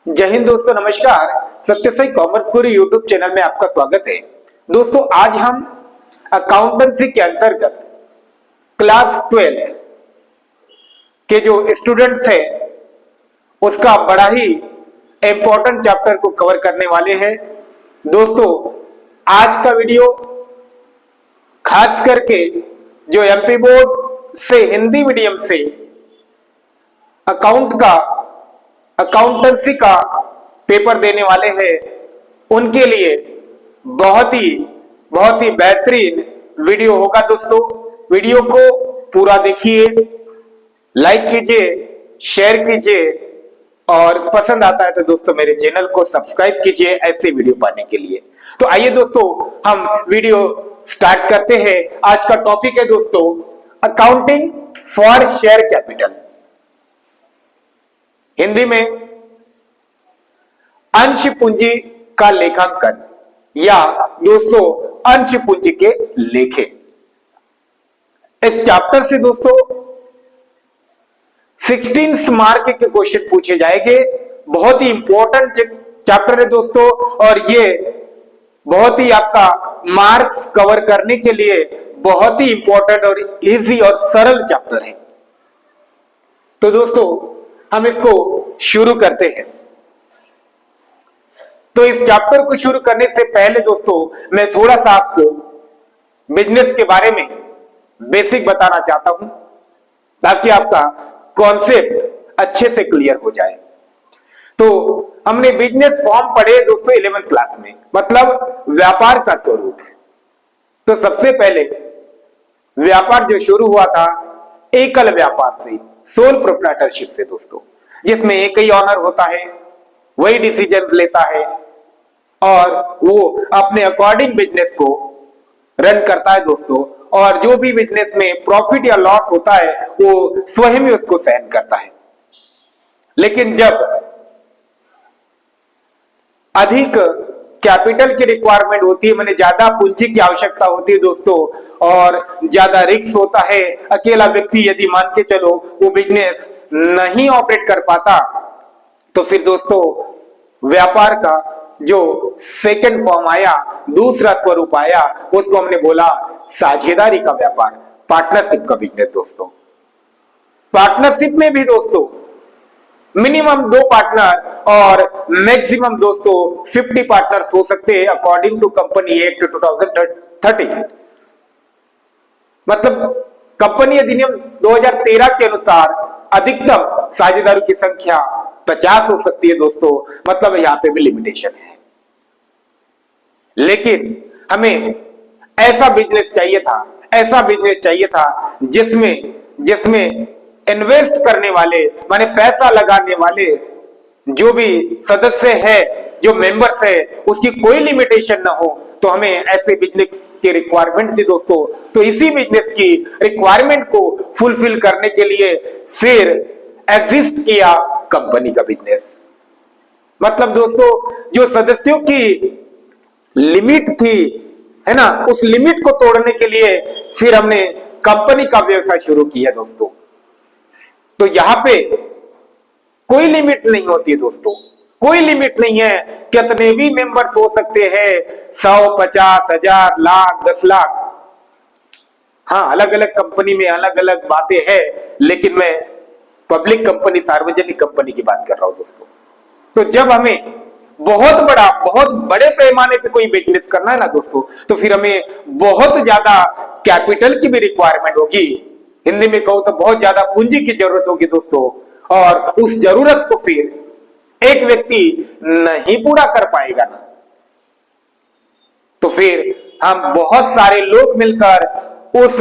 जय हिंद दोस्तों, नमस्कार। सत्य साई कॉमर्स गुरु यूट्यूब चैनल में आपका स्वागत है। दोस्तों, आज हम अकाउंटेंसी के अंतर्गत क्लास 12 के जो स्टूडेंट्स हैं उसका बड़ा ही इंपॉर्टेंट चैप्टर को कवर करने वाले हैं। दोस्तों, आज का वीडियो खास करके जो एमपी बोर्ड से हिंदी मीडियम से अकाउंटेंसी का पेपर देने वाले हैं उनके लिए बहुत ही बेहतरीन वीडियो होगा। दोस्तों, वीडियो को पूरा देखिए, लाइक कीजिए, शेयर कीजिए और पसंद आता है तो दोस्तों मेरे चैनल को सब्सक्राइब कीजिए ऐसे वीडियो पाने के लिए। तो आइए दोस्तों, हम वीडियो स्टार्ट करते हैं। आज का टॉपिक है दोस्तों accounting for share capital, Hindi में अंश पूंजी का लेखांकन या दोस्तों अंश पूंजी के लेखे। इस चैप्टर से दोस्तों 16 मार्क के क्वेश्चन पूछे जाएंगे। बहुत ही इंपॉर्टेंट चैप्टर है दोस्तों, और ये बहुत ही आपका मार्क्स कवर करने के लिए बहुत ही इंपॉर्टेंट और इजी और सरल चैप्टर है। तो दोस्तों हम इसको शुरू करते हैं। तो इस चैप्टर को शुरू करने से पहले दोस्तों मैं थोड़ा सा आपको बिजनेस के बारे में बेसिक बताना चाहता हूं ताकि आपका कॉन्सेप्ट अच्छे से क्लियर हो जाए। तो हमने बिजनेस फॉर्म पढ़े दोस्तों 11th क्लास में, मतलब व्यापार का स्वरूप। तो सबसे पहले व्यापार जो शुरू हुआ था एकल व्यापार से, सोल प्रोप्राइटरशिप से दोस्तों, जिसमें एक ही ऑनर होता है, वही डिसीजन लेता है और वो अपने अकॉर्डिंग बिजनेस को रन करता है दोस्तों। और जो भी बिजनेस में प्रॉफिट या लॉस होता है वो स्वयं ही उसको सहन करता है। लेकिन जब अधिक कैपिटल की रिक्वायरमेंट होती है, माने ज्यादा पूंजी की आवश्यकता होती है दोस्तों, और ज्यादा रिस्क होता है, अकेला व्यक्ति यदि मान के चलो वो बिजनेस नहीं ऑपरेट कर पाता, तो फिर दोस्तों व्यापार का जो सेकंड फॉर्म आया, दूसरा स्वरूप आया, उसको हमने बोला साझेदारी का व्यापार, पार्टनरशिप का बिजनेस। दोस्तों पार्टनरशिप में भी दोस्तों मिनिमम 2 पार्टनर और मैक्सिमम दोस्तों 50 पार्टनर्स हो सकते हैं अकॉर्डिंग टू कंपनी एक्ट 2013। मतलब कंपनी अधिनियम 2013 के अनुसार अधिकतम साझेदारों की संख्या 50 हो सकती है दोस्तों। मतलब यहां पे भी लिमिटेशन है, लेकिन हमें ऐसा बिजनेस चाहिए था जिसमें इन्वेस्ट करने वाले माने पैसा लगाने वाले जो भी सदस्य है, जो मेंबर्स है, उसकी कोई लिमिटेशन ना हो। तो हमें ऐसे बिजनेस की रिक्वायरमेंट थी दोस्तों। तो इसी बिजनेस की रिक्वायरमेंट को फुलफिल करने के लिए फिर एग्जिस्ट किया कंपनी का बिजनेस। मतलब दोस्तों जो सदस्यों की लिमिट थी, है ना, उस लिमिट को तोड़ने के लिए फिर हमने कंपनी का व्यवसाय शुरू किया दोस्तों। तो यहां पे कोई लिमिट नहीं होती है दोस्तों, कोई लिमिट नहीं है। कितने भी मेंबर्स हो सकते हैं, 100, 50, 1000, लाख, 10 लाख। हाँ, अलग अलग कंपनी में अलग अलग बातें हैं, लेकिन मैं पब्लिक कंपनी, सार्वजनिक कंपनी की बात कर रहा हूं दोस्तों। तो जब हमें बहुत बड़े पैमाने पे कोई बिजनेस करना है ना दोस्तों, तो फिर हमें बहुत ज्यादा कैपिटल की भी रिक्वायरमेंट होगी। हिंदी में कहूं तो बहुत ज्यादा पूंजी की जरूरत होगी दोस्तों, और उस जरूरत को फिर एक व्यक्ति नहीं पूरा कर पाएगा ना, तो फिर हम बहुत सारे लोग मिलकर उस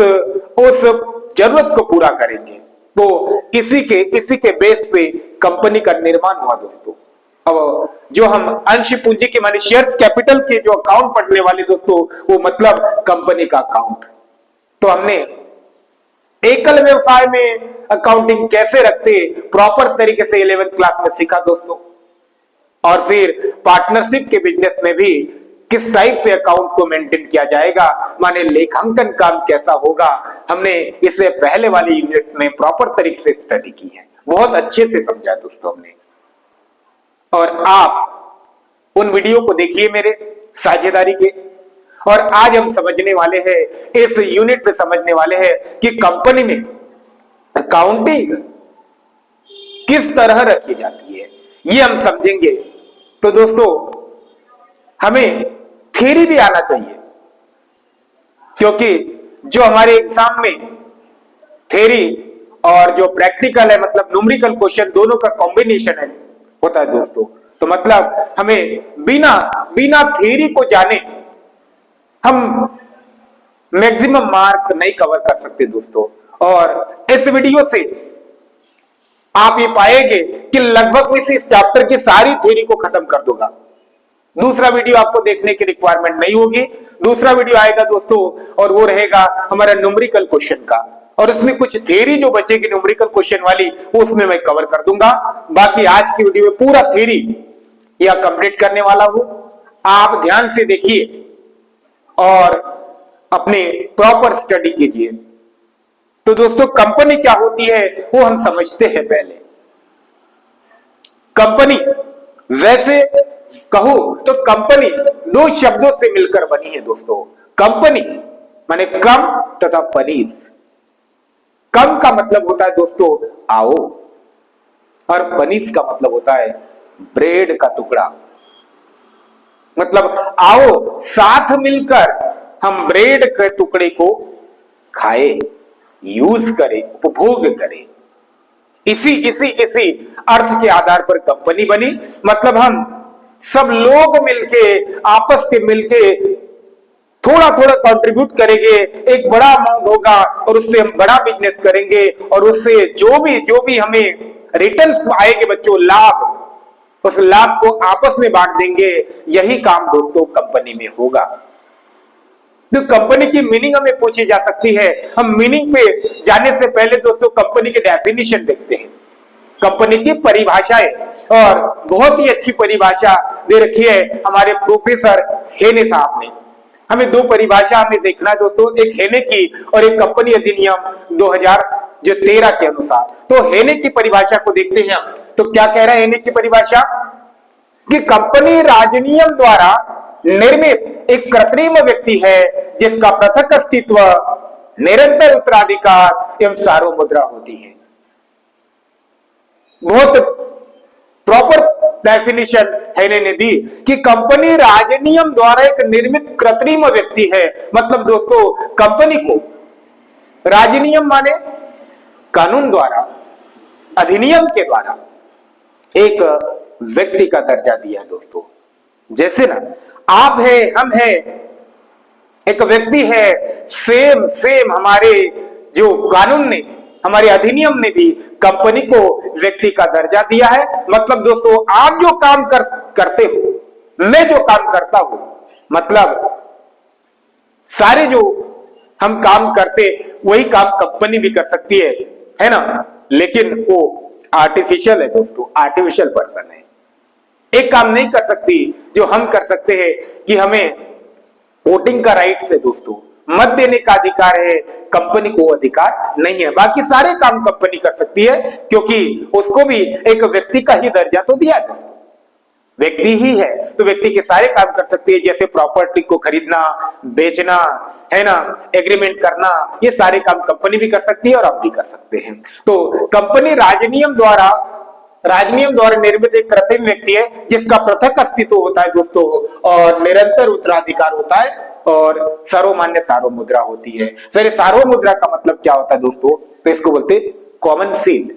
जरूरत को पूरा करेंगे। तो इसी के बेस पे कंपनी का निर्माण हुआ दोस्तों। अब जो हम अंश पूंजी के माने शेयर्स कैपिटल के जो अकाउंट पढ़ने वाले दोस्तों, वो मतलब कंपनी का अकाउंट। तो हमने एकल व्यवसाय में अकाउंटिंग कैसे रखते प्रॉपर तरीके से 11th क्लास में सीखा दोस्तों। और फिर पार्टनरशिप के बिजनेस में भी किस टाइप से अकाउंट को मेंटेन किया जाएगा, माने लेखांकन काम कैसा होगा, हमने इसे पहले वाली यूनिट में प्रॉपर तरीके से स्टडी की है, बहुत अच्छे से समझा दोस्तों हमने। और आप उन वीडियो को देखिए मेरे साझेदारी के। और आज हम समझने वाले हैं, इस यूनिट में समझने वाले हैं कि कंपनी में अकाउंटिंग किस तरह रखी जाती है, ये हम समझेंगे। तो दोस्तों, हमें थ्योरी भी आना चाहिए, क्योंकि जो हमारे एग्जाम में थ्योरी और जो प्रैक्टिकल है, मतलब न्यूमेरिकल क्वेश्चन, दोनों का कॉम्बिनेशन है होता है दोस्तों। तो मतलब हमें बिना थ्योरी को जाने हम मैक्सिमम मार्क नहीं कवर कर सकते दोस्तों। और इस वीडियो से आप ये पाएंगे कि लगभग में से इस चैप्टर की सारी थ्योरी को खत्म कर दूंगा। दूसरा वीडियो आपको देखने की रिक्वायरमेंट नहीं होगी। दूसरा वीडियो आएगा दोस्तों, और वो रहेगा हमारा न्यूमेरिकल क्वेश्चन का, और उसमें कुछ थ्योरी जो बचेगी न्यूमेरिकल क्वेश्चन वाली, उसमें मैं कवर कर दूंगा। बाकी आज की वीडियो में पूरा थ्योरी या कंप्लीट करने वाला हूं। आप ध्यान से देखिए और अपने प्रॉपर स्टडी कीजिए। तो दोस्तों, कंपनी क्या होती है वो हम समझते हैं पहले। कंपनी, वैसे कहो तो कंपनी दो शब्दों से मिलकर बनी है दोस्तों। कंपनी माने कम तथा पनीस। कम का मतलब होता है दोस्तों आओ, और पनीस का मतलब होता है ब्रेड का टुकड़ा। मतलब आओ साथ मिलकर हम ब्रेड के टुकड़े को खाए, यूज करें, उपभोग करें। इसी अर्थ के आधार पर कंपनी बनी। मतलब हम सब लोग मिलके, आपस के मिलके थोड़ा थोड़ा कंट्रीब्यूट करेंगे, एक बड़ा अमाउंट होगा और उससे हम बड़ा बिजनेस करेंगे, और उससे जो भी हमें रिटर्न्स आएंगे बच्चों, लाभ, उस लाभ को आपस में बांट देंगे। यही काम दोस्तों कंपनी में होगा। तो कंपनी की मीनिंग हमें पूछी जा सकती है। हम मीनिंग पे जाने से पहले दोस्तों कंपनी की डेफिनेशन देखते हैं, कंपनी की परिभाषाएं। और बहुत ही अच्छी परिभाषा दे रखी है हमारे प्रोफेसर हेने साहब ने। हमें दो परिभाषा हमें देखना है दोस्तों, एक हेने की और एक कंपनी अधिनियम 2013 के अनुसार। तो हेने की परिभाषा को देखते हैं हम। तो क्या कह रहा है हेने की परिभाषा? कि कंपनी राजनियम द्वारा निर्मित एक कृत्रिम व्यक्ति है जिसका पृथक अस्तित्व, निरंतर उत्तराधिकार एवं सार्वमुद्रा होती है। बहुत प्रॉपर डेफिनेशन हेने ने दी कि कंपनी राजनियम द्वारा एक निर्मित कृत्रिम व्यक्ति है। मतलब दोस्तों, कंपनी को राजनियम माने कानून द्वारा, अधिनियम के द्वारा एक व्यक्ति का दर्जा दिया दोस्तों। जैसे ना आप है, हम है, एक व्यक्ति है, सेम हमारे जो कानून ने, हमारे अधिनियम ने भी कंपनी को व्यक्ति का दर्जा दिया है। मतलब दोस्तों, आप जो काम करते हो, मैं जो काम करता हूं, मतलब सारे जो हम काम करते वही काम कंपनी भी कर सकती है ना। लेकिन वो आर्टिफिशियल है दोस्तों, आर्टिफिशियल पर्सन है। एक काम नहीं कर सकती जो हम कर सकते हैं कि हमें वोटिंग का राइट है दोस्तों, मत देने का अधिकार है, कंपनी को अधिकार नहीं है। बाकी सारे काम कंपनी कर सकती है, क्योंकि उसको भी एक व्यक्ति का ही दर्जा तो दिया दोस्तों, व्यक्ति ही है तो व्यक्ति के सारे काम कर सकती है। जैसे प्रॉपर्टी को खरीदना, बेचना, है ना, एग्रीमेंट करना, ये सारे काम कंपनी भी कर सकती है और आप भी कर सकते हैं। तो कंपनी राजनियम द्वारा निर्मित एक कृत्रिम व्यक्ति है जिसका पृथक अस्तित्व होता है दोस्तों, और निरंतर उत्तराधिकार होता है, और सर्वमान्य सार्वमुद्रा होती है। फिर सार्वमुद्रा का मतलब क्या होता है दोस्तों? तो इसको बोलते कॉमन सील।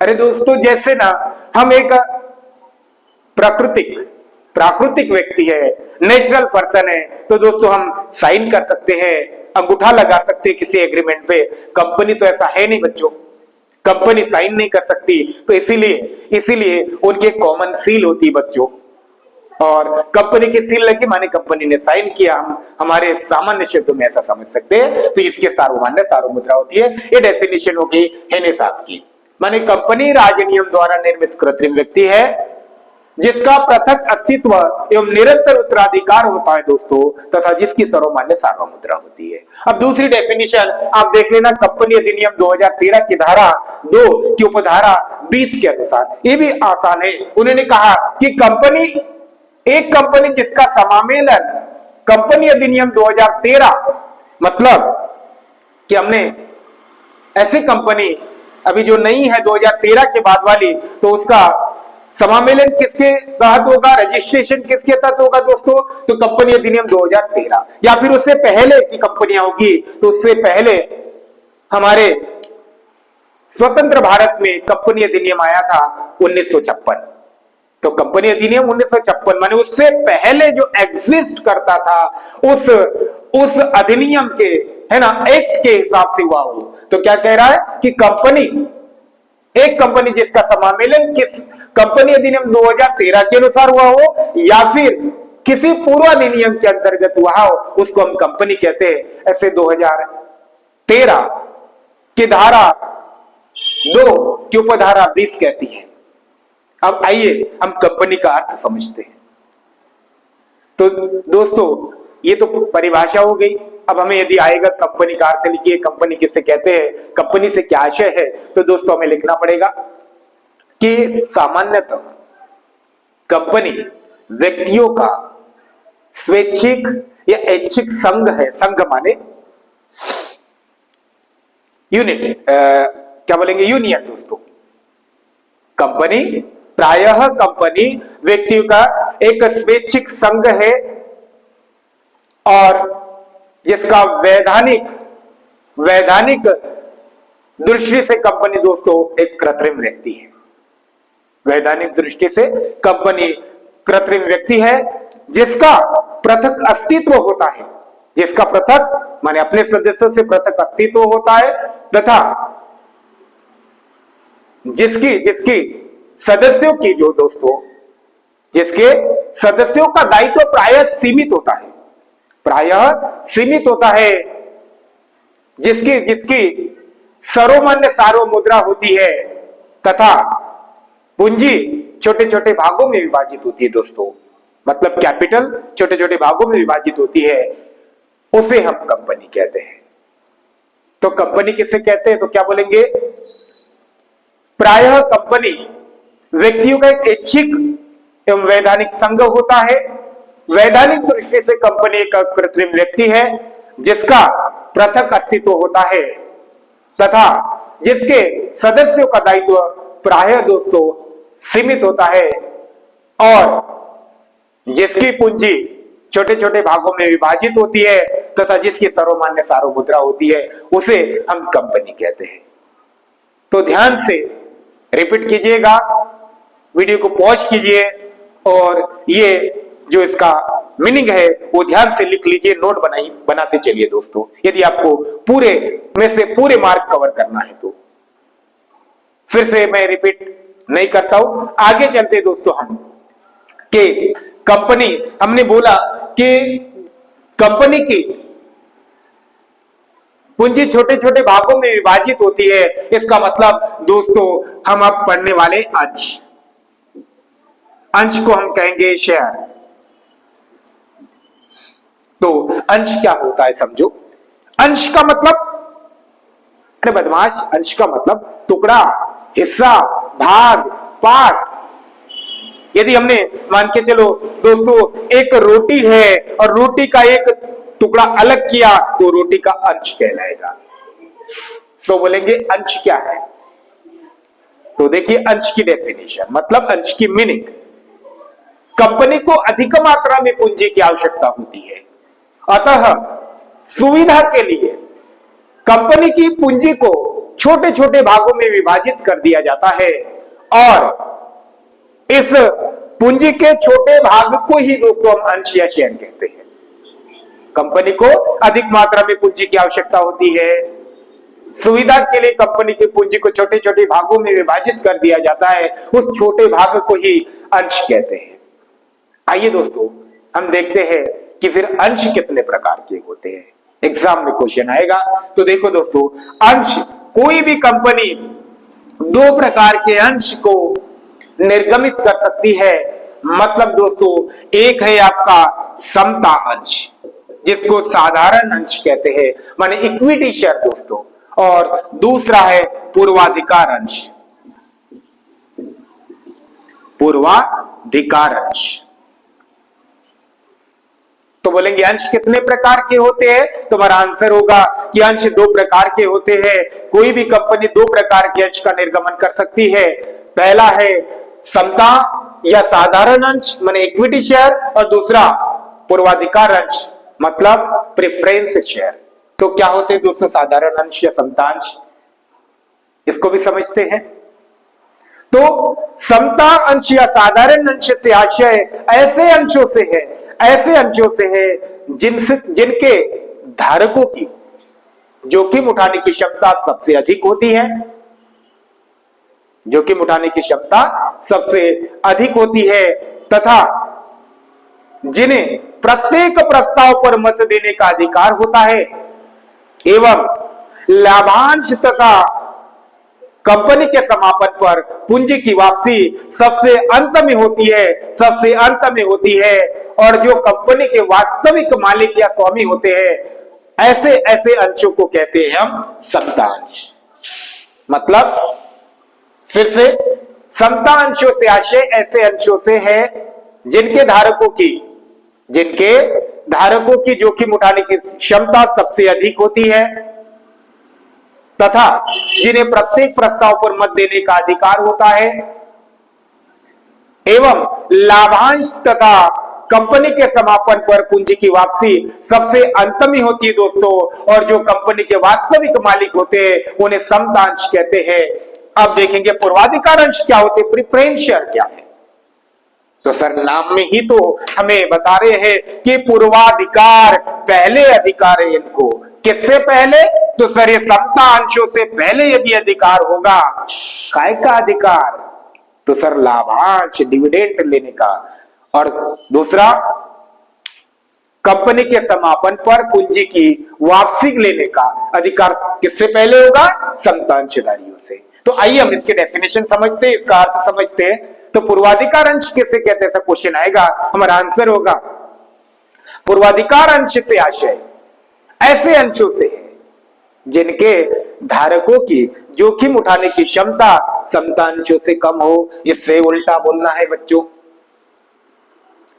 अरे दोस्तों, जैसे ना हम एक प्राकृतिक व्यक्ति है, नेचुरल पर्सन है, तो दोस्तों हम साइन कर सकते हैं, अंगूठा लगा सकते हैं किसी एग्रीमेंट पे। कंपनी तो ऐसा है नहीं बच्चों, कंपनी साइन नहीं कर सकती। तो इसीलिए उनकी कॉमन सील होती है बच्चों, और कंपनी की सील लगी माने कंपनी ने साइन किया। हम हमारे सामान्य शब्दों में ऐसा समझ सकते हैं। तो इसके सार्वमान्य सार्वमुद्रा होती है। ये डेफिनेशन होगी हेने साहब की। माने कंपनी राजनियम द्वारा निर्मित कृत्रिम व्यक्ति है जिसका पृथक अस्तित्व एवं निरंतर उत्तराधिकार होता है दोस्तों, तथा जिसकी सर्वमान्य सार्वमुद्रा होती है। अब दूसरी डेफिनेशन आप देख लेना, कंपनी अधिनियम 2013 की धारा 2 की उपधारा 20 के अनुसार। ये भी आसान है। उन्होंने कहा कि एक कंपनी जिसका समामेलन कंपनी अधिनियम 2013, मतलब कि हमने ऐसी कंपनी अभी जो नई है 2013 के बाद वाली, तो उसका समामेलन किसके तहत होगा, रजिस्ट्रेशन किसके तहत होगा दोस्तों, तो कंपनी अधिनियम 2013। या फिर उससे पहले की कंपनियां होगी तो उससे पहले हमारे स्वतंत्र भारत में कंपनी अधिनियम आया था 1956। तो कंपनी अधिनियम 1956 माने उससे पहले जो एग्जिस्ट करता था उस अधिनियम के, है ना, एक्ट के हिसाब से हुआ हो। तो क्या कह रहा है कि एक कंपनी जिसका समामेलन किस कंपनी अधिनियम 2013 के अनुसार हुआ हो या फिर किसी पूर्व अधिनियम के अंतर्गत हुआ हो, उसको हम कंपनी कहते हैं। ऐसे 2013 की धारा 2 की उपधारा 20 कहती है। अब आइए हम कंपनी का अर्थ समझते हैं। तो दोस्तों ये तो परिभाषा हो गई। अब हमें यदि आएगा कंपनी का अर्थ लिखिए, कंपनी किसे कहते हैं, कंपनी से क्या आशय है, तो दोस्तों हमें लिखना पड़ेगा कि सामान्यतः कंपनी व्यक्तियों का स्वैच्छिक या ऐच्छिक संघ है। संघ माने यूनिट, क्या बोलेंगे, यूनियन दोस्तों। कंपनी प्रायः कंपनी व्यक्तियों का एक स्वैच्छिक संघ है और जिसका वैधानिक दृष्टि से कंपनी दोस्तों एक कृत्रिम व्यक्ति है। वैधानिक दृष्टि से कंपनी कृत्रिम व्यक्ति है जिसका पृथक अस्तित्व होता है, जिसका पृथक माने अपने सदस्यों से पृथक अस्तित्व होता है तथा जिसकी सदस्यों की जो दोस्तों जिसके सदस्यों का दायित्व प्रायः सीमित होता है, जिसकी सर्वमान्य सार्वमुद्रा होती है तथा पूंजी छोटे छोटे भागों में विभाजित होती है दोस्तों, मतलब कैपिटल छोटे छोटे भागों में विभाजित होती है, उसे हम कंपनी कहते हैं। तो कंपनी किसे कहते हैं, तो क्या बोलेंगे, प्रायः कंपनी व्यक्तियों का एक ऐच्छिक एवं वैधानिक संघ होता है। वैधानिक दृष्टि से कंपनी एक कृत्रिम व्यक्ति है जिसका पृथक अस्तित्व होता है तथा जिसके सदस्यों का दायित्व प्रायः दोस्तों सीमित होता है और जिसकी पूंजी छोटे छोटे भागों में विभाजित होती है तथा जिसकी सर्वमान्य सार्वमुद्रा होती है, उसे हम कंपनी कहते हैं। तो ध्यान से रिपीट कीजिएगा, वीडियो को पॉज कीजिए और ये जो इसका मीनिंग है वो ध्यान से लिख लीजिए, नोट बनाते चलिए दोस्तों, यदि आपको पूरे में से पूरे मार्क कवर करना है तो। फिर से मैं रिपीट नहीं करता हूं, आगे चलते दोस्तों हम कि कंपनी, हमने बोला कि कंपनी की पूंजी छोटे छोटे भागों में विभाजित होती है। इसका मतलब दोस्तों हम अब पढ़ने वाले अंश को हम कहेंगे शेयर। तो अंश क्या होता है समझो। अंश का मतलब, अरे बदमाश, अंश का मतलब टुकड़ा, हिस्सा, भाग, पार्ट। यदि हमने मान के चलो दोस्तों एक रोटी है और रोटी का एक टुकड़ा अलग किया तो रोटी का अंश कहलाएगा। तो बोलेंगे अंश क्या है, तो देखिए अंश की डेफिनेशन, मतलब अंश की मीनिंग। कंपनी को अधिक मात्रा में पूंजी की आवश्यकता होती है, अतः सुविधा के लिए कंपनी की पूंजी को छोटे छोटे भागों में विभाजित कर दिया जाता है और इस पूंजी के छोटे भाग को ही दोस्तों हम अंश या शेयर कहते हैं। कंपनी को अधिक मात्रा में पूंजी की आवश्यकता होती है, सुविधा के लिए कंपनी की पूंजी को छोटे छोटे भागों में विभाजित कर दिया जाता है, उस छोटे भाग को ही अंश कहते हैं। आइए दोस्तों हम देखते हैं कि फिर अंश कितने प्रकार के होते हैं, एग्जाम में क्वेश्चन आएगा। तो देखो दोस्तों, अंश, कोई भी कंपनी दो प्रकार के अंश को निर्गमित कर सकती है। मतलब दोस्तों एक है आपका समता अंश जिसको साधारण अंश कहते हैं, माने इक्विटी शेयर दोस्तों, और दूसरा है पूर्वाधिकार अंश। पूर्वाधिकार अंश। तो बोलेंगे अंश कितने प्रकार के होते हैं, तो हमारा आंसर होगा कि अंश दो प्रकार के होते हैं। कोई भी कंपनी दो प्रकार के अंश का निर्गमन कर सकती है। पहला है समता या साधारण अंश माने इक्विटी शेयर, और दूसरा पूर्वाधिकार अंश मतलब प्रेफरेंस शेयर। तो क्या होते हैं दोस्तों साधारण अंश या समता अंश, इसको भी समझते हैं। तो समता अंश या साधारण अंश से आशय ऐसे अंशों से है, ऐसे अंशों से है जिनके धारकों की जोखिम उठाने की क्षमता सबसे अधिक होती है, जोखिम उठाने की क्षमता सबसे अधिक होती है, तथा जिन्हें प्रत्येक प्रस्ताव पर मत देने का अधिकार होता है, एवं लाभांश तथा कंपनी के समापन पर पूंजी की वापसी सबसे अंत में होती है, सबसे अंत में होती है। और जो कंपनी के वास्तविक मालिक या स्वामी होते हैं, ऐसे ऐसे अंशों को कहते हैं हम समता अंश। मतलब फिर से समता अंशों से आशय ऐसे अंशों से है जिनके धारकों की जोखिम उठाने की क्षमता सबसे अधिक होती है, तथा जिन्हें प्रत्येक प्रस्ताव पर मत देने का अधिकार होता है, एवं लाभांश तथा कंपनी के समापन पर पूंजी की वापसी सबसे अंत में होती है दोस्तों। और जो कंपनी के वास्तविक मालिक होते हैं उन्हें समता अंश कहते हैं। अब देखेंगे पूर्वाधिकार अंश क्या होते हैं, प्रेफरेंस शेयर क्या है। तो सर नाम में ही तो हमें बता रहे हैं कि पूर्वाधिकार पहले अधिकार है इनको। किससे पहले, तो सर ये समता अंशों से पहले यदि अधिकार होगा, काय का अधिकार, तो सर लाभांश डिविडेंड लेने का, और दूसरा कंपनी के समापन पर पूंजी की वापसी लेने का अधिकार किससे पहले होगा, समता अंशधारियों से। तो आइए हम इसके डेफिनेशन समझते हैं, इसका अर्थ समझते हैं। तो पूर्वाधिकार अंश किसे कहते हैं, ऐसा क्वेश्चन आएगा, हमारा आंसर होगा पूर्वाधिकार अंश से आशय ऐसे अंशों से है जिनके धारकों की जोखिम उठाने की क्षमता समता अंशों से कम हो। इससे उल्टा बोलना है बच्चों,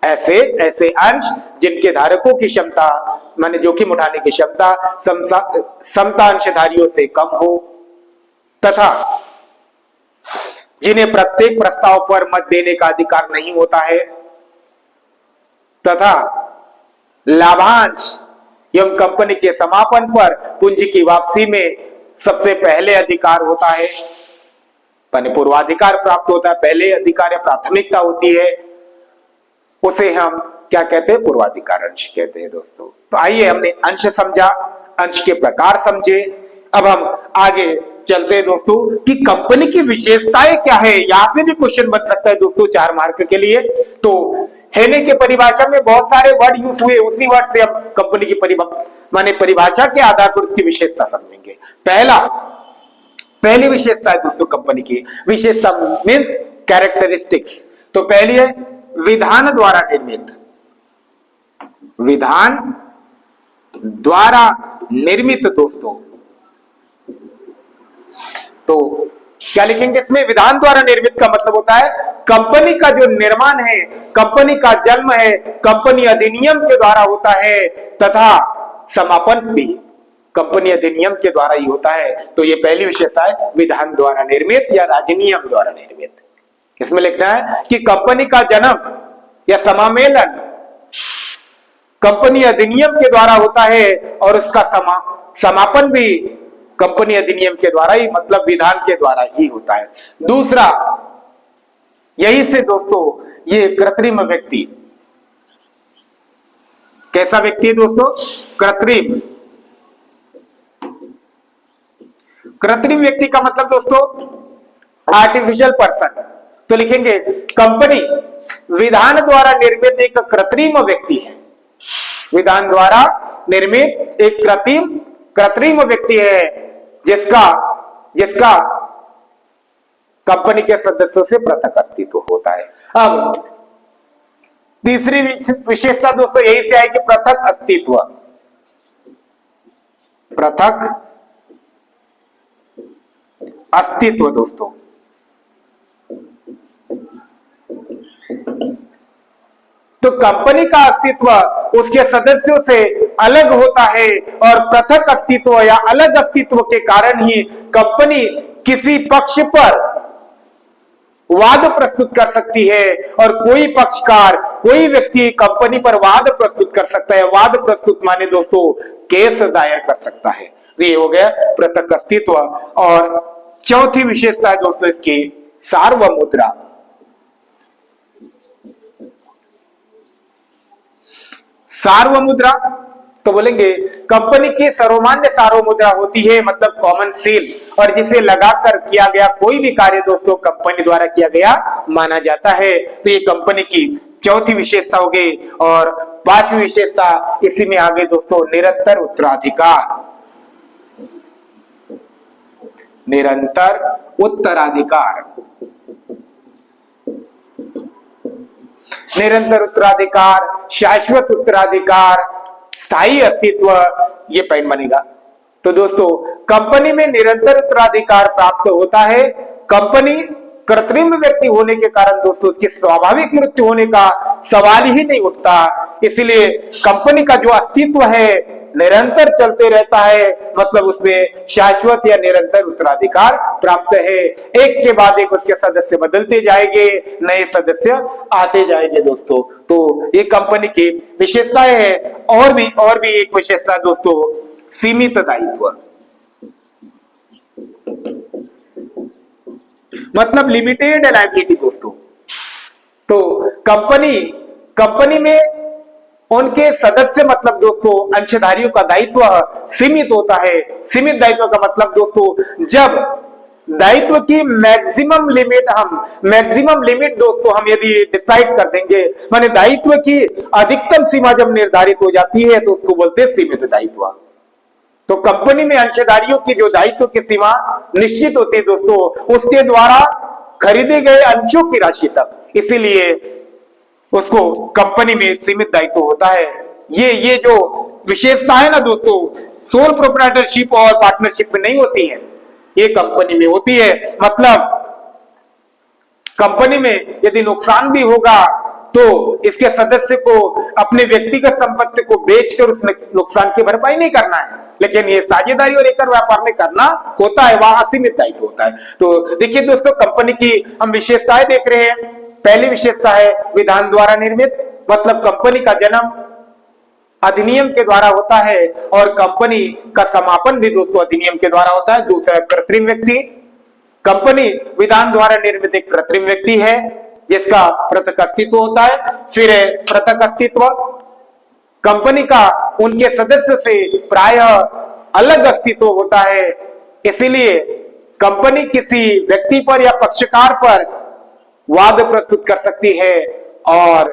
ऐसे ऐसे अंश जिनके धारकों की क्षमता माने जोखिम उठाने की क्षमता समता अंशधारियों से कम हो, तथा जिन्हें प्रत्येक प्रस्ताव पर मत देने का अधिकार नहीं होता है, तथा लाभांश एवं कंपनी के समापन पर पूंजी की वापसी में सबसे पहले अधिकार होता है, पूर्वाधिकार प्राप्त होता है, पहले अधिकार या प्राथमिकता होती है, उसे हम क्या कहते हैं, पूर्वाधिकार अंश कहते हैं दोस्तों। तो आइए हमने अंश समझा, अंश के प्रकार समझे, अब हम आगे चलते हैं दोस्तों कि कंपनी की विशेषताएं क्या है। यहां से भी क्वेश्चन बन सकता है दोस्तों 4 मार्क के लिए। तो हेने के परिभाषा में बहुत सारे वर्ड यूज हुए, उसी वर्ड से हम कंपनी की परिभाषा के आधार पर उसकी विशेषता समझेंगे। पहली विशेषता है दोस्तों कंपनी की विशेषता मीन्स कैरेक्टरिस्टिक्स। तो पहली है विधान द्वारा निर्मित, विधान द्वारा निर्मित दोस्तों। तो क्या लिखेंगे इसमें, विधान द्वारा निर्मित का मतलब होता है कंपनी का जो निर्माण है, कंपनी का जन्म है, कंपनी अधिनियम के द्वारा होता है, तथा समापन भी कंपनी अधिनियम के द्वारा ही होता है। तो ये पहली विशेषता है विधान द्वारा निर्मित या राजनियम द्वारा निर्मित। इसमें लिखना है कि कंपनी का जन्म या समामेलन कंपनी अधिनियम के द्वारा होता है और उसका समापन भी कंपनी अधिनियम के द्वारा ही मतलब विधान के द्वारा ही होता है। दूसरा, यही से दोस्तों ये कृत्रिम व्यक्ति, कैसा व्यक्ति है दोस्तों, कृत्रिम। कृत्रिम व्यक्ति का मतलब दोस्तों आर्टिफिशियल पर्सन। तो लिखेंगे कंपनी विधान द्वारा निर्मित एक कृत्रिम व्यक्ति है, विधान द्वारा निर्मित एक कृत्रिम व्यक्ति है जिसका कंपनी के सदस्यों से पृथक अस्तित्व होता है। अब तीसरी विशेषता दोस्तों यही से है कि पृथक अस्तित्व, पृथक अस्तित्व दोस्तों। तो कंपनी का अस्तित्व उसके सदस्यों से अलग होता है और पृथक अस्तित्व या अलग अस्तित्व के कारण ही कंपनी किसी पक्ष पर वाद प्रस्तुत कर सकती है और कोई पक्षकार, कोई व्यक्ति कंपनी पर वाद प्रस्तुत कर सकता है। वाद प्रस्तुत माने दोस्तों केस दायर कर सकता है। ये हो गया पृथक अस्तित्व। और चौथी विशेषता है दोस्तों इसकी सार्वमुद्रा। सार्वमुद्रा तो बोलेंगे कंपनी की सर्वमान्य सार्वमुद्रा होती है, मतलब कॉमन सील, और जिसे लगाकर किया गया कोई भी कार्य दोस्तों कंपनी द्वारा किया गया माना जाता है। तो ये कंपनी की चौथी विशेषता हो गई। और पांचवी विशेषता इसी में आगे दोस्तों निरंतर उत्तराधिकार। निरंतर उत्तराधिकार, निरंतर उत्तराधिकार, शाश्वत उत्तराधिकार, स्थायी अस्तित्व, ये पॉइंट बनेगा। तो दोस्तों कंपनी में निरंतर उत्तराधिकार प्राप्त होता है। कंपनी कृत्रिम व्यक्ति होने के कारण दोस्तों उसकी स्वाभाविक मृत्यु होने का सवाल ही नहीं उठता। इसलिए कंपनी का जो अस्तित्व है निरंतर चलते रहता है, मतलब उसमें शाश्वत या निरंतर उत्तराधिकार प्राप्त है। एक के बाद एक उसके सदस्य बदलते जाएंगे, नए सदस्य आते जाएंगे दोस्तों। तो ये कंपनी की विशेषताएं हैं। और भी एक विशेषता दोस्तों सीमित दायित्व, मतलब लिमिटेड लायबिलिटी दोस्तों। तो कंपनी में उनके सदस्य मतलब दोस्तों अंशधारियों का दायित्व सीमित होता है। सीमित दायित्व का मतलब दोस्तों जब दायित्व की मैक्सिमम लिमिट दोस्तों हम यदि डिसाइड कर देंगे, माने दायित्व की अधिकतम सीमा जब निर्धारित हो जाती है तो उसको बोलते हैं सीमित दायित्व। तो कंपनी में अंशधारियों की जो दायित्व की सीमा निश्चित होती है दोस्तों उसके द्वारा खरीदे गए अंशों की राशि तक, इसीलिए उसको कंपनी में सीमित दायित्व होता है। ये जो विशेषता है ना दोस्तों सोल प्रोप्राइटरशिप और पार्टनरशिप में नहीं होती है, ये कंपनी में होती है। मतलब कंपनी में यदि नुकसान भी होगा तो इसके सदस्य को अपने व्यक्तिगत संपत्ति को बेचकर उस नुकसान की भरपाई नहीं करना है, लेकिन ये साझेदारी और एकल व्यापार में करना होता है, वहां असीमित दायित्व होता है। तो देखिए दोस्तों कंपनी की हम विशेषताएं देख रहे हैं। पहली विशेषता है विधान द्वारा निर्मित, मतलब कंपनी का जन्म अधिनियम के द्वारा होता है और कंपनी का समापन भी दोस्तों अधिनियम के द्वारा होता है। दूसरा कृत्रिम व्यक्ति, कंपनी विधान द्वारा निर्मित एक कृत्रिम व्यक्ति है जिसका पृथक अस्तित्व होता है। फिर पृथक अस्तित्व, कंपनी का उनके सदस्य से प्रायः अलग अस्तित्व होता है, इसीलिए कंपनी किसी व्यक्ति पर या पक्षकार पर वाद प्रस्तुत कर सकती है और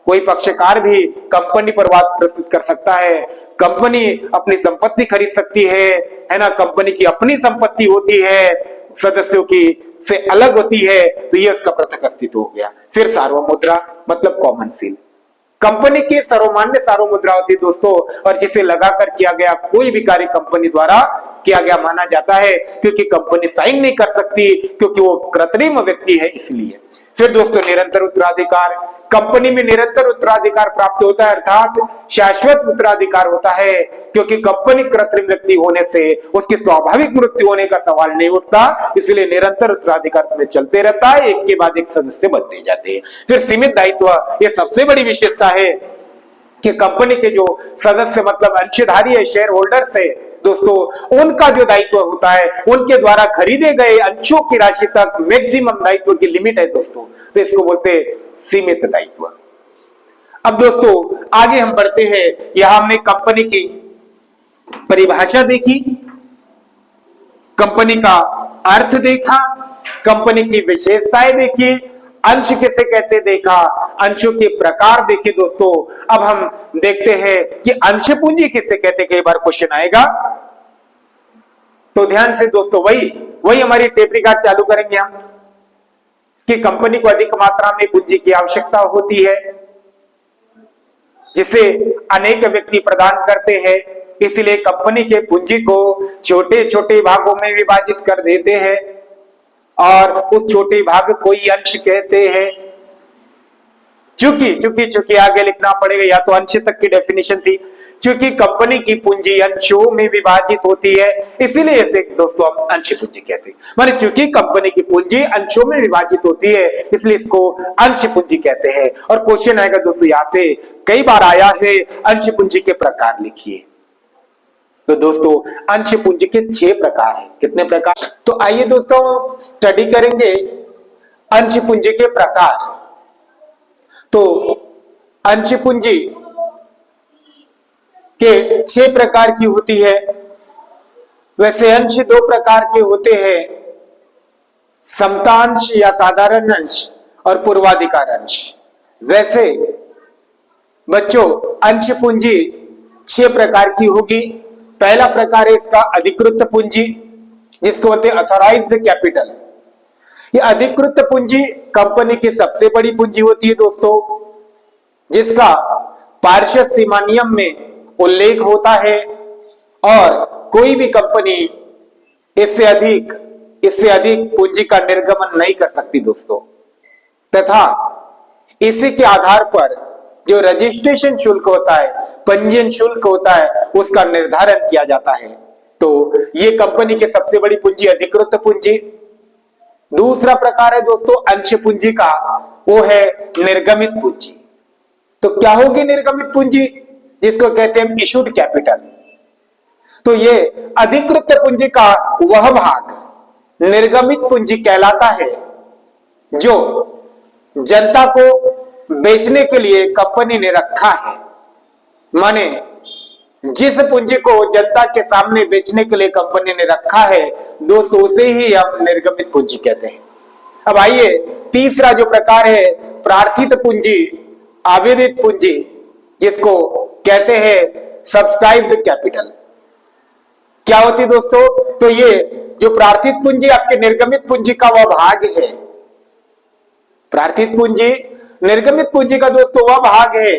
कोई पक्षकार भी कंपनी पर वाद प्रस्तुत कर सकता है। कंपनी अपनी संपत्ति खरीद सकती है ना, कंपनी की अपनी संपत्ति होती है, सदस्यों की से अलग होती है, तो ये उसका पृथक अस्तित्व हो गया। फिर सार्वमुद्रा मतलब कॉमन सील, कंपनी की सर्वमान्य सार्वमुद्रा होती है दोस्तों और जिसे लगाकर किया गया कोई भी कार्य कंपनी द्वारा किया गया माना जाता है, क्योंकि कंपनी साइन नहीं कर सकती क्योंकि वो कृत्रिम व्यक्ति है इसलिए। फिर दोस्तों निरंतर उत्तराधिकार, कंपनी में निरंतर उत्तराधिकार प्राप्त होता है अर्थात शाश्वत उत्तराधिकार होता है, क्योंकि कंपनी कृत्रिम व्यक्ति होने से उसकी स्वाभाविक मृत्यु होने का सवाल नहीं उठता, इसलिए निरंतर उत्तराधिकार इसमें चलते रहता है, एक के बाद एक सदस्य बनते जाते हैं। फिर सीमित दायित्व, ये सबसे बड़ी विशेषता है कि कंपनी के जो सदस्य मतलब अंशधारी है, शेयर होल्डर्स है दोस्तों, उनका जो दायित्व होता है उनके द्वारा खरीदे गए अंशों की राशि तक मैक्सिमम दायित्व की लिमिट है दोस्तों, तो इसको बोलते हैं सीमित दायित्व। अब दोस्तों आगे हम बढ़ते हैं, यहां हमने कंपनी की परिभाषा देखी, कंपनी का अर्थ देखा, कंपनी की विशेषताएं देखी, अंश किसे कहते देखा, अंशों के प्रकार देखे दोस्तों। अब हम देखते हैं कि अंश पूंजी किसे कहते, कई बार क्वेश्चन आएगा, तो ध्यान से दोस्तों वही हमारी टेप रिकॉर्ड चालू करेंगे हम कि कंपनी को अधिक मात्रा में पूंजी की आवश्यकता होती है जिसे अनेक व्यक्ति प्रदान करते हैं, इसलिए कंपनी के पूंजी को छोटे छोटे भागों में विभाजित कर देते हैं और उस छोटे भाग को ही अंश कहते हैं। चूंकि चूंकि चूंकि आगे लिखना पड़ेगा, या तो अंश तक की डेफिनेशन थी। चूंकि कंपनी की पूंजी अंशों में विभाजित होती है, इसीलिए इसे दोस्तों हम अंश पूंजी कहते हैं। माने चूंकि कंपनी की पूंजी अंशों में विभाजित होती है, इसलिए इसको अंश पूंजी कहते हैं। और क्वेश्चन आएगा दोस्तों, यहां से कई बार आया है, अंश पूंजी के प्रकार लिखिए। तो दोस्तों अंश पूंजी के 6 प्रकार हैं। कितने प्रकार? तो आइए दोस्तों स्टडी करेंगे अंश पूंजी के प्रकार। तो अंश पूंजी के 6 प्रकार की होती है। वैसे अंश 2 प्रकार के होते हैं, समतांश या साधारण अंश और पूर्वाधिकार अंश। वैसे बच्चों अंश पूंजी 6 प्रकार की होगी। पहला प्रकार है इसका अधिकृत पूंजी, जिसको बोलते हैं ऑथराइज्ड कैपिटल। ये अधिकृत पूंजी कंपनी की सबसे बड़ी पूंजी होती है दोस्तों, जिसका पार्षद सीमा नियम में उल्लेख होता है और कोई भी कंपनी इससे अधिक पूंजी का निर्गमन नहीं कर सकती दोस्तों। तथा इसी के आधार पर जो रजिस्ट्रेशन शुल्क होता है, पंजीयन शुल्क होता है, उसका निर्धारण किया जाता है। तो ये कंपनी की सबसे बड़ी पूंजी अधिकृत पूंजी। दूसरा प्रकार है दोस्तों अंश पूंजी का, वो है निर्गमित पूंजी। तो क्या होगी निर्गमित पूंजी? जिसको कहते हैं इशूड कैपिटल। तो ये अधिकृत पूंजी का वह भाग निर्गमित पूंजी कहलाता है जो जनता को बेचने के लिए कंपनी ने रखा है। माने जिस पूंजी को जनता के सामने बेचने के लिए कंपनी ने रखा है दोस्तों, उसे ही हम निर्गमित पूंजी कहते हैं। अब आइए तीसरा जो प्रकार है प्रार्थित पूंजी, आवेदित पूंजी, जिसको कहते हैं सब्सक्राइब्ड कैपिटल। क्या होती है दोस्तों? तो ये जो प्रार्थित पूंजी आपके निर्गमित पूंजी का वह भाग है। प्रार्थित पूंजी निर्गमित पूंजी का दोस्तों वह भाग है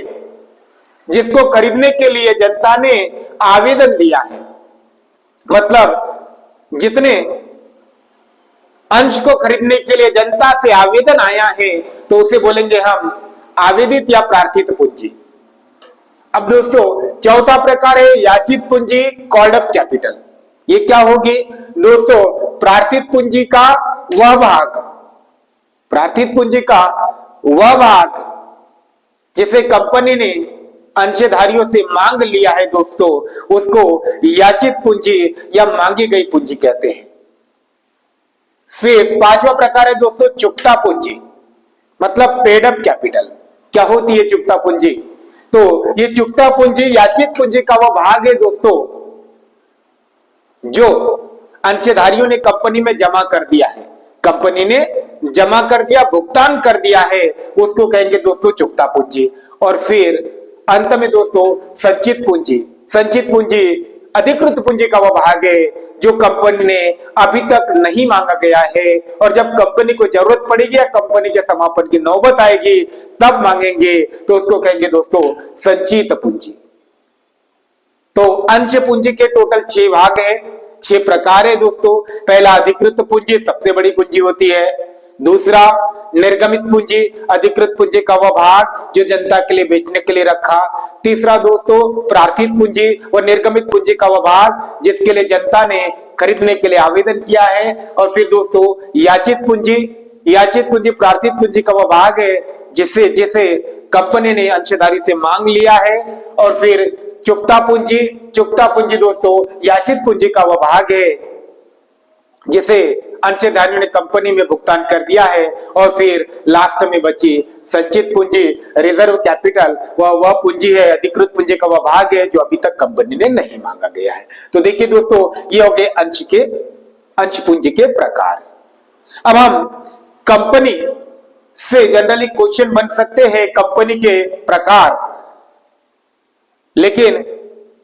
जिसको खरीदने के लिए जनता ने आवेदन दिया है। मतलब जितने अंश को खरीदने के लिए जनता से आवेदन आया है तो उसे बोलेंगे हम आवेदित या प्रार्थित पूंजी। अब दोस्तों चौथा प्रकार है याचित पूंजी, कॉल्ड अप कैपिटल। ये क्या होगी दोस्तों? प्रार्थित पूंजी का वह भाग, प्रार्थित पूंजी का वह भाग जिसे कंपनी ने अंशधारियों से मांग लिया है दोस्तों, उसको याचित पूंजी या मांगी गई पूंजी कहते हैं। फिर पांचवा प्रकार है दोस्तों चुकता पूंजी, मतलब पेड अप कैपिटल। क्या होती है चुकता पूंजी? तो ये चुकता पूंजी याचित पूंजी का वह भाग है दोस्तों जो अंशधारियों ने कंपनी में जमा कर दिया है। कंपनी ने जमा कर दिया, भुगतान कर दिया है, उसको कहेंगे दोस्तों चुकता पूंजी। और फिर अंत में दोस्तों संचित पूंजी। संचित पूंजी अधिकृत पूंजी का वह भाग है जो कंपनी ने अभी तक नहीं मांगा गया है, और जब कंपनी को जरूरत पड़ेगी या कंपनी के समापन की नौबत आएगी तब मांगेंगे, तो उसको कहेंगे दोस्तों संचित पूंजी। तो अंश पूंजी के टोटल 6 भाग हैं, 6 प्रकार है दोस्तों। पहला अधिकृत पूंजी, सबसे बड़ी पूंजी होती है। दूसरा निर्गमित पूंजी, अधिकृत पूंजी का वह भाग जो जनता के लिए बेचने के लिए रखा। तीसरा दोस्तों प्रार्थित पूंजी और निर्गमित पूंजी का वह भाग जिसके लिए जनता ने खरीदने के लिए आवेदन किया है। और फिर दोस्तों याचित पूंजी, याचित पूंजी प्रार्थित पूंजी का वह भाग है जिसे कंपनी ने अंशधारी से मांग लिया है। और फिर चुकता पूंजी, चुकता पूंजी दोस्तों याचित पूंजी का वह भाग है जिसे अंशधारियों ने कंपनी में भुगतान कर दिया है। और फिर लास्ट में बची संचित पूंजी, रिजर्व कैपिटल, वह पूंजी है, अधिकृत पूंजी का वह भाग है जो अभी तक कंपनी ने नहीं मांगा गया है। तो देखिए दोस्तों ये हो गए अंश पूंजी के प्रकार। अब हम कंपनी से जनरली क्वेश्चन बन सकते हैं कंपनी के प्रकार, लेकिन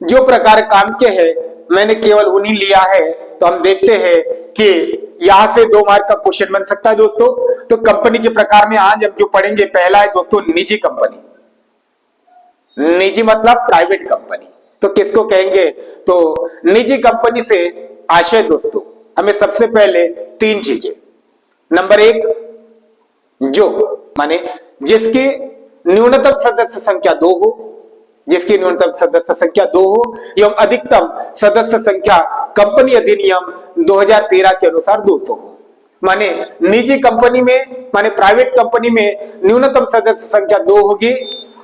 जो प्रकार काम के हैं मैंने केवल उन्हीं लिया है। तो हम देखते हैं कि यहां से 2 मार्क का क्वेश्चन बन सकता है दोस्तों। तो कंपनी के प्रकार में आज हम जो पढ़ेंगे, पहला है दोस्तों निजी कंपनी। निजी मतलब प्राइवेट कंपनी। तो किसको कहेंगे? तो निजी कंपनी से आशय दोस्तों हमें सबसे पहले 3 चीजें। नंबर 1 जो माने जिसकी न्यूनतम सदस्य संख्या 2 हो, जिसकी न्यूनतम सदस्य संख्या 2 हो एवं अधिकतम सदस्य संख्या कंपनी अधिनियम 2013 के अनुसार 200 हो। माने निजी कंपनी में, माने प्राइवेट कंपनी में न्यूनतम सदस्य संख्या 2 होगी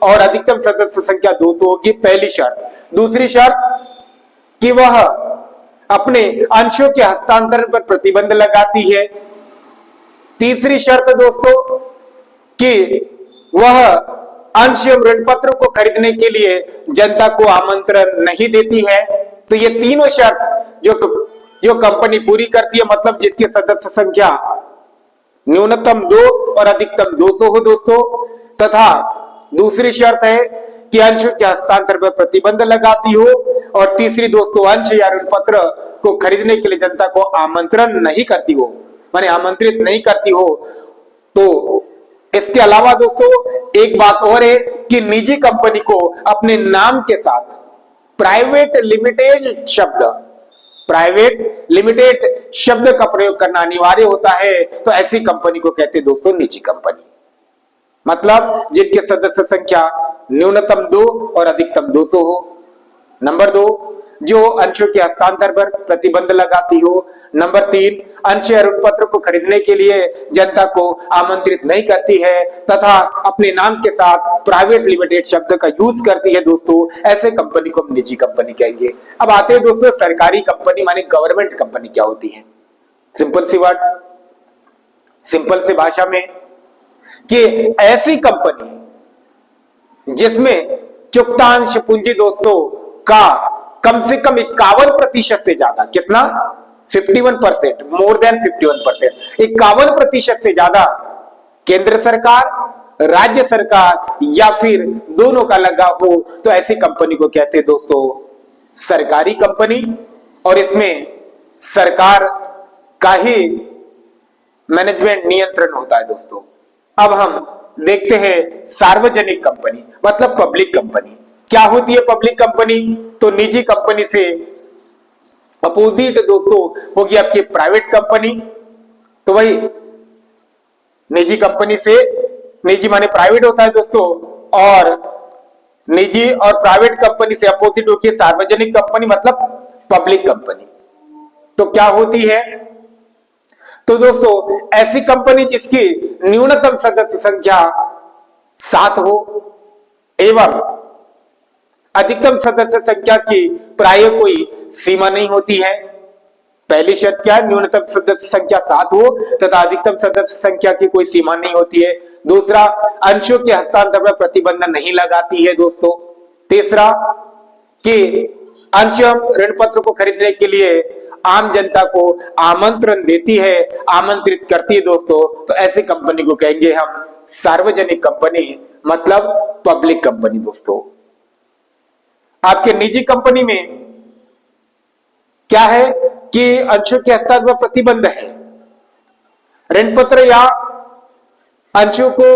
और अधिकतम सदस्य संख्या 200 होगी, पहली शर्त। दूसरी शर्त कि वह अपने अंशों के हस्तांतरण पर प्रतिबंध लगाती है। तीसरी शर्त दोस्तों कि वह अंश एवं ऋण पत्रों को खरीदने के लिए जनता को आमंत्रण नहीं देती है। तो ये तीनों शर्त जो कंपनी पूरी करती है, मतलब जिसकी सदस्य संख्या न्यूनतम 2 और अधिकतम 200 हो दोस्तों, तथा दूसरी शर्त है कि अंशों के हस्तांतरण पर प्रतिबंध लगाती हो, और तीसरी दोस्तों अंश या ऋण पत्र को खरीदने के लिए जनता को आमंत्रण नहीं करती हो, माने आमंत्रित नहीं करती हो। तो इसके अलावा दोस्तों एक बात और है कि निजी कंपनी को अपने नाम के साथ प्राइवेट लिमिटेड शब्द का प्रयोग करना अनिवार्य होता है। तो ऐसी कंपनी को कहते हैं दोस्तों निजी कंपनी, मतलब जिनके सदस्य संख्या न्यूनतम 2 और अधिकतम 200 हो। नंबर 2, जो अंशों के हस्तांतरण पर प्रतिबंध लगाती हो। नंबर 3, अंश या ऋण पत्र को खरीदने के लिए जनता को आमंत्रित नहीं करती है तथा अपने नाम के साथ प्राइवेट लिमिटेड शब्द का यूज करती है दोस्तों, ऐसे कंपनी को हम निजी कंपनी कहेंगे। अब आते हैं दोस्तों सरकारी कंपनी माने गवर्नमेंट कंपनी क्या होती है। सिंपल सी वर्ड, सिंपल सी भाषा में कि ऐसी कंपनी जिसमें चुक्तांश पूंजी दोस्तों का कम से कम 51% से ज्यादा, कितना 51%, मोर देन 51%, 51% से ज्यादा केंद्र सरकार, राज्य सरकार या फिर दोनों का लगा हो, तो ऐसी कंपनी को कहते हैं दोस्तों सरकारी कंपनी, और इसमें सरकार का ही मैनेजमेंट नियंत्रण होता है दोस्तों। अब हम देखते हैं सार्वजनिक कंपनी मतलब पब्लिक कंपनी क्या होती है। पब्लिक कंपनी तो निजी कंपनी से अपोजिट दोस्तों होगी आपकी प्राइवेट कंपनी। तो वही निजी कंपनी से, निजी माने प्राइवेट होता है दोस्तों, और निजी और प्राइवेट कंपनी से अपोजिट होगी सार्वजनिक कंपनी मतलब पब्लिक कंपनी। तो क्या होती है, तो दोस्तों ऐसी कंपनी जिसकी न्यूनतम सदस्य संख्या 7 हो एवं अधिकतम सदस्य संख्या की प्राय कोई सीमा नहीं होती है। पहली शर्त क्या है, न्यूनतम सदस्य संख्या 7 हो तथा अधिकतम सदस्य संख्या की कोई सीमा नहीं होती है। दूसरा, अंशों के हस्तांतरण पर प्रतिबंध नहीं लगाती है दोस्तों। तीसरा कि अंश ऋण पत्र को खरीदने के लिए आम जनता को आमंत्रण देती है, आमंत्रित करती है दोस्तों। तो ऐसी कंपनी को कहेंगे हम सार्वजनिक कंपनी मतलब पब्लिक कंपनी दोस्तों। आपके निजी कंपनी में क्या है कि अंशों के हस्तांतरण पर प्रतिबंध है, ऋण पत्र या अंशों को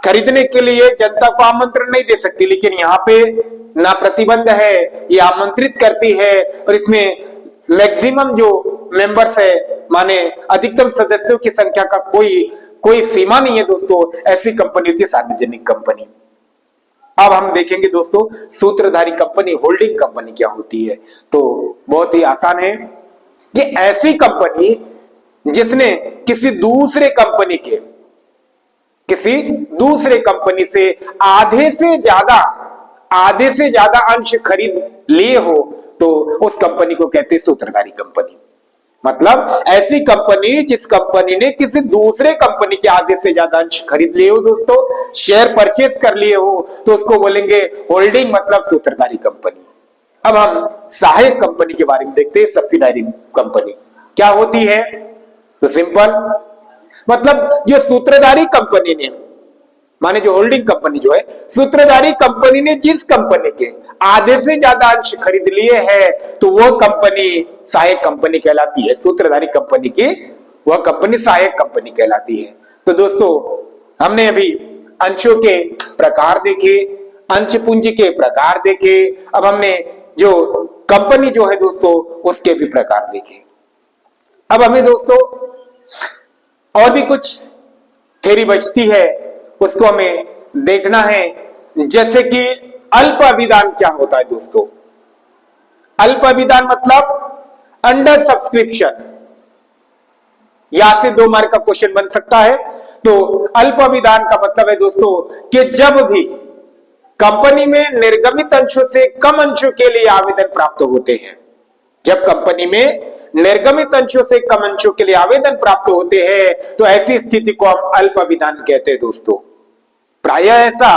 खरीदने के लिए जनता को आमंत्रण नहीं दे सकती, लेकिन यहाँ पे ना प्रतिबंध है, ये आमंत्रित करती है। और इसमें मैक्सिमम जो मेंबर्स है माने अधिकतम सदस्यों की संख्या का कोई सीमा नहीं है दोस्तों। ऐसी कंपनी होती है सार्वजनिक कंपनी। अब हम देखेंगे दोस्तों सूत्रधारी कंपनी, होल्डिंग कंपनी क्या होती है। तो बहुत ही आसान है कि ऐसी कंपनी जिसने किसी दूसरे कंपनी से आधे से ज्यादा अंश खरीद लिए हो, तो उस कंपनी को कहते हैं सूत्रधारी कंपनी। मतलब ऐसी कंपनी जिस कंपनी ने किसी दूसरे कंपनी के आधे से ज्यादा अंश खरीद लिए हो दोस्तों, शेयर परचेस कर लिए हो, तो उसको बोलेंगे होल्डिंग मतलब सूत्रधारी कंपनी। अब हम सहायक कंपनी के बारे में देखते हैं, सब्सिडायरी कंपनी क्या होती है। तो सिंपल मतलब जो सूत्रधारी कंपनी ने माने जो होल्डिंग कंपनी जो है, सूत्रधारी कंपनी ने जिस कंपनी के आधे से ज्यादा अंश खरीद लिए हैं, तो वह कंपनी सहायक कंपनी कहलाती है। सूत्रधारी कंपनी की वह कंपनी सहायक कंपनी कहलाती है। तो दोस्तों हमने अभी अंशों के प्रकार देखे, अंश पूंजी के प्रकार देखे। अब हमने जो कंपनी जो है दोस्तों उसके भी प्रकार देखे। अब हमें दोस्तों और भी कुछ थ्योरी बचती है, उसको हमें देखना है जैसे कि अल्प अभिदान क्या होता है दोस्तों। अल्प अभिदान मतलब अंडर सब्सक्रिप्शन। यहां से 2 मार्क का क्वेश्चन बन सकता है। तो अल्प अभिदान का मतलब है दोस्तों कि जब भी कंपनी में निर्गमित अंशों से कम अंशों के लिए आवेदन प्राप्त होते हैं, जब कंपनी में निर्गमित अंशों से कम अंशों के लिए आवेदन प्राप्त होते हैं तो ऐसी स्थिति को हम अल्प अभिदान कहते हैं दोस्तों। प्रायः ऐसा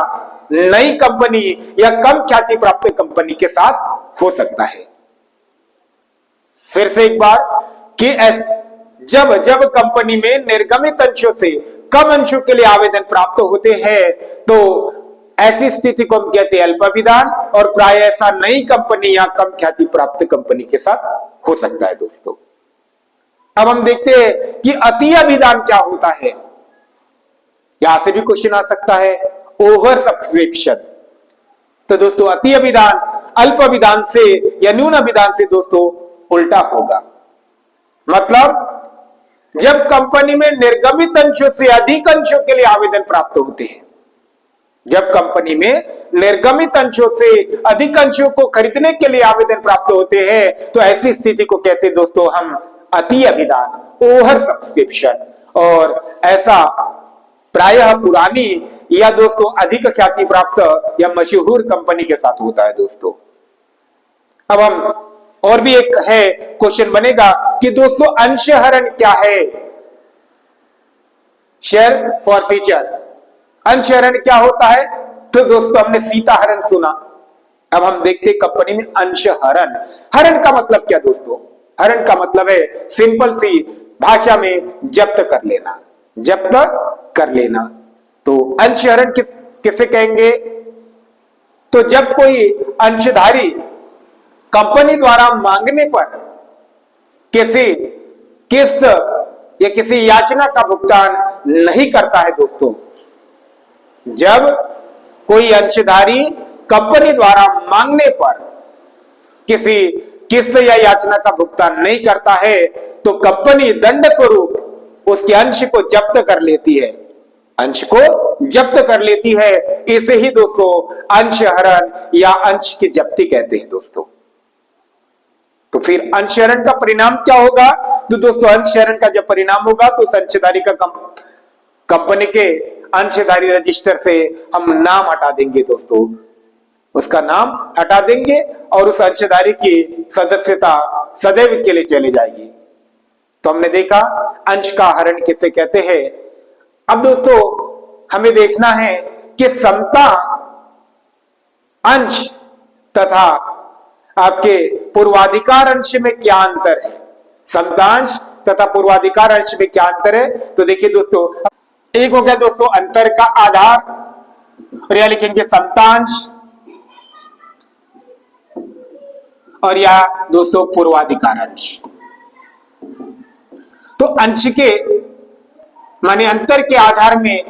नई कंपनी या कम ख्याति प्राप्त कंपनी के साथ हो सकता है। फिर से एक बार कि जब जब कंपनी में निर्गमित अंशों से कम अंशों के लिए आवेदन प्राप्त होते हैं तो ऐसी स्थिति को हम कहते हैं अल्प अभिदान, और प्राय ऐसा नई कंपनी या कम ख्याति प्राप्त कंपनी के साथ हो सकता है दोस्तों। अब हम देखते हैं कि अति अभिदान क्या होता है। यहां से भी क्वेश्चन आ सकता है, ओवर सब्सक्रिप्शन। तो दोस्तों अति अभिदान अल्प अभिदान से या न्यून अभिदान से दोस्तों उल्टा होगा। मतलब जब कंपनी में निर्गमित अंशों से अधिक अंशों के लिए आवेदन प्राप्त होते हैं, जब कंपनी में निर्गमित अंशों से अधिक अंशों को खरीदने के लिए आवेदन प्राप्त होते हैं तो ऐसी स्थिति को कहते हैं दोस्तों हम अति अभिदान, ओवर सब्सक्रिप्शन। और ऐसा प्रायः पुरानी या दोस्तों अधिक ख्याति प्राप्त या मशहूर कंपनी के साथ होता है दोस्तों। अब हम और भी एक है क्वेश्चन बनेगा कि दोस्तों अंशहरण क्या है। शेयर फॉरफीचर, अंशहरण क्या होता है। तो दोस्तों हमने सीताहरण सुना, अब हम देखते कंपनी में अंशहरण। हरण का मतलब क्या दोस्तों। हरण का मतलब है सिंपल सी भाषा में जब्त कर लेना, जब्त कर लेना। तो अंशहरण किसे कहेंगे। तो जब कोई अंशधारी कंपनी द्वारा मांगने पर किसी किस्त या किसी याचना का भुगतान नहीं करता है दोस्तों, जब कोई अंशधारी कंपनी द्वारा मांगने पर किसी किस्त या याचना का भुगतान नहीं करता है तो कंपनी दंड स्वरूप उसके अंश को जब्त कर लेती है, अंश को जब्त कर लेती है। इसे ही दोस्तों अंशहरण या अंश की जब्ती कहते हैं दोस्तों। तो फिर अंशहरण का परिणाम क्या होगा। तो दोस्तों अंशहरण का जब परिणाम होगा तो उस अंशधारी का कंपनी के अंशधारी रजिस्टर से हम नाम हटा देंगे दोस्तों, उसका नाम हटा देंगे और उस अंशधारी की सदस्यता सदैव के लिए चली जाएगी। तो हमने देखा अंश का हरण किसे कहते हैं। अब दोस्तों हमें देखना है कि समता अंश तथा आपके पूर्वाधिकार अंश में क्या अंतर है। समतांश तथा पूर्वाधिकार अंश में क्या अंतर है। तो देखिए दोस्तों, एक हो गया दोस्तों अंतर का आधार, और यह लिखेंगे समतांश, और या दोस्तों पूर्वाधिकार अंश। तो अंश के माने अंतर के आधार में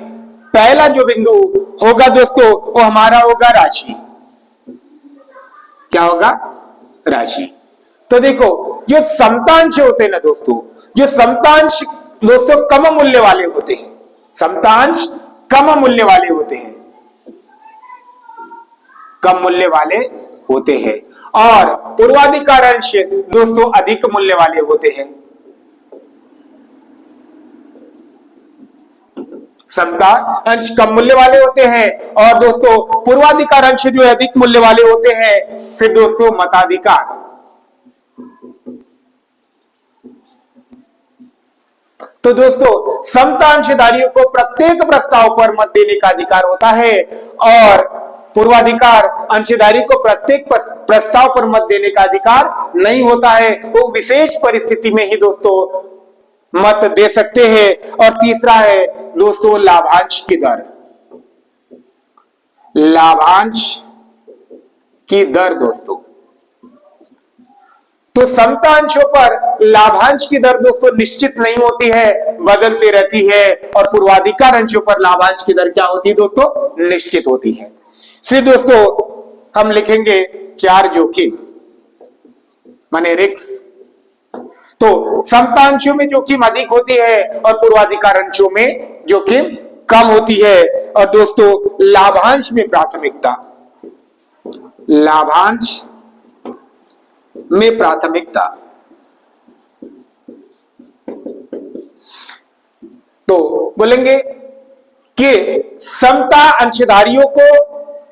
पहला जो बिंदु होगा दोस्तों वो हमारा होगा राशि। क्या होगा, राशि। तो देखो जो समतांश होते हैं ना दोस्तों, जो समतांश दोस्तों कम मूल्य वाले होते हैं, समतांश कम मूल्य वाले होते हैं, कम मूल्य वाले होते हैं, और पूर्वाधिकार अंश दोस्तों अधिक मूल्य वाले होते हैं। समता अंश कम मूल्य वाले होते हैं और दोस्तों पूर्वाधिकार अंश जो अधिक मूल्य वाले होते हैं। फिर दोस्तों मताधिकार, तो दोस्तों समता अंशधारियों को प्रत्येक प्रस्ताव पर मत देने का अधिकार होता है और पूर्वाधिकार अंशधारी को प्रत्येक प्रस्ताव पर मत देने का अधिकार नहीं होता है। वो विशेष परिस्थिति में ही दोस्तों मत दे सकते हैं। और तीसरा है दोस्तों लाभांश की दर, लाभांश की दर दोस्तों। तो समता अंशों पर लाभांश की दर दोस्तों निश्चित नहीं होती है, बदलती रहती है, और पूर्वाधिकार अंशों पर लाभांश की दर क्या होती है दोस्तों, निश्चित होती है। फिर दोस्तों हम लिखेंगे 4 जोखिम माने रिस्क। तो समता अंशों में जोखिम अधिक होती है और पूर्वाधिकार अंशों में जोखिम कम होती है। और दोस्तों लाभांश में प्राथमिकता, लाभांश में प्राथमिकता, तो बोलेंगे कि समता अंशधारियों को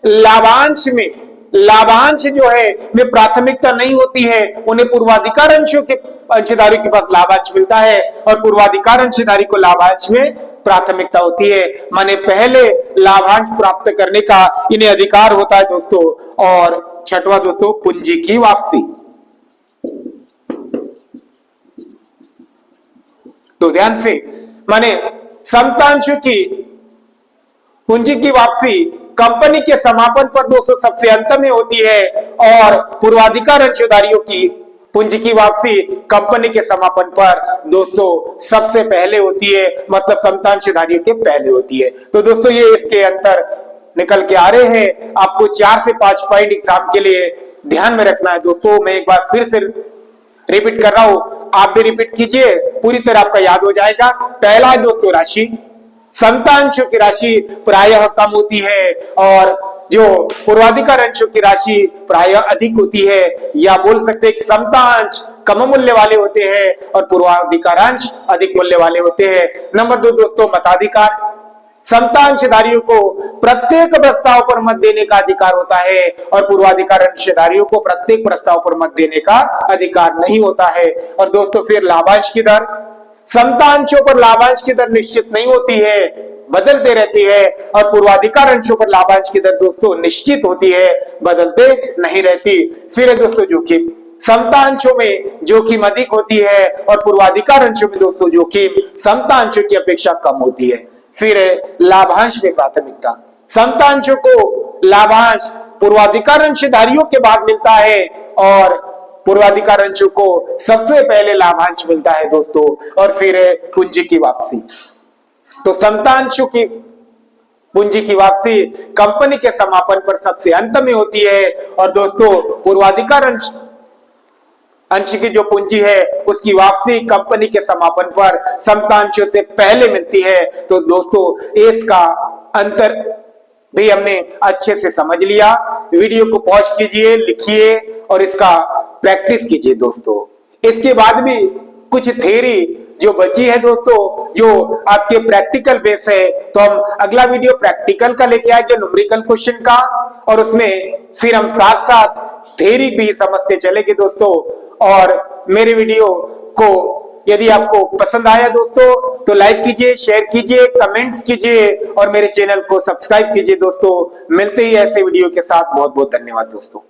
लाभांश में, लाभांश जो है में प्राथमिकता नहीं होती है, उन्हें पूर्वाधिकार अंशधारियों के पास लाभांश मिलता है और पूर्वाधिकार अंशधारी को लाभांश में प्राथमिकता होती है। माने पहले लाभांश प्राप्त करने का इन्हें अधिकार होता है दोस्तों। और छठवां दोस्तों पूंजी की वापसी। तो ध्यान से, माने समतांशों की पूंजी की वापसी कंपनी के समापन पर दोस्तों सबसे अंत में होती है और पूर्वाधिकार अंशधारियों की पूंजी की वापसी कंपनी के समापन पर दोस्तों सबसे पहले होती है, मतलब समतांशधारियों के पहले होती है। तो दोस्तों ये इसके अंतर निकल के आ रहे हैं। आपको 4 से 5 पॉइंट एग्जाम के लिए ध्यान में रखना है दोस्तों। मैं एक बार फिर से रिपीट कर रहा हूं, आप भी रिपीट कीजिए, पूरी तरह आपका याद हो जाएगा। पहला है दोस्तों राशि, समतांशों की राशि प्रायः कम होती है और जो पूर्वाधिकार अंशों की राशि प्रायः अधिक होती है, या बोल सकते हैं कि समतांश कम मूल्य वाले होते हैं और पूर्वाधिकारांश अधिक मूल्य वाले होते हैं। नंबर 2 दोस्तों मताधिकार, समतांशधारियों को प्रत्येक प्रस्ताव पर मत देने का अधिकार होता है और पूर्वाधिकार अंशधारियों को प्रत्येक प्रस्ताव पर मत देने का अधिकार नहीं होता है। और दोस्तों फिर लाभांश की दर, समतांशों पर लाभांश की दर निश्चित नहीं होती है, बदलते रहती है और पूर्वाधिकार अंशों पर लाभांश की दर दोस्तों निश्चित होती है, बदलते नहीं रहती। फिर है दोस्तों जोखिम, समतांशों में जोखिम अधिक होती है और पूर्वाधिकार अंशों में दोस्तों जोखिम समतांशों की अपेक्षा कम होती है। फिर है लाभांश में प्राथमिकता, समतांशों को लाभांश पूर्वाधिकार अंशधारियों के बाद मिलता है और पूर्वाधिकार अंशों को सबसे पहले लाभांश मिलता है दोस्तों। और फिर है पूंजी की वापसी, तो समतांशों की पूंजी की वापसी कंपनी के समापन पर सबसे अंत में होती है और दोस्तों पूर्वाधिकार अंश की जो पूंजी है उसकी वापसी कंपनी के समापन पर समतांशों से पहले मिलती है। तो दोस्तों इसका अंतर भी हमने अच्छे से समझ लिया। वीडियो को पॉज कीजिए, लिखिए और इसका प्रैक्टिस कीजिए दोस्तों। इसके बाद भी कुछ थ्योरी जो बची है दोस्तों, जो आपके प्रैक्टिकल बेस है, तो हम अगला वीडियो प्रैक्टिकल का लेके आएंगे, न्यूमेरिकल क्वेश्चन का, और उसमें फिर हम साथ साथ थ्योरी भी समझते चलेंगे दोस्तों। और मेरे वीडियो को यदि आपको पसंद आया दोस्तों तो लाइक कीजिए, शेयर कीजिए, कमेंट्स कीजिए और मेरे चैनल को सब्सक्राइब कीजिए दोस्तों। मिलते ही ऐसे वीडियो के साथ, बहुत बहुत धन्यवाद दोस्तों।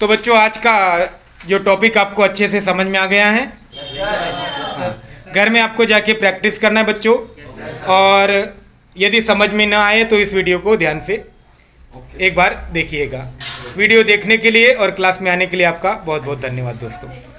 तो बच्चों आज का जो टॉपिक आपको अच्छे से समझ में आ गया है। घर में आपको जाके प्रैक्टिस करना है बच्चों, और यदि समझ में ना आए तो इस वीडियो को ध्यान से एक बार देखिएगा। वीडियो देखने के लिए और क्लास में आने के लिए आपका बहुत बहुत धन्यवाद दोस्तों।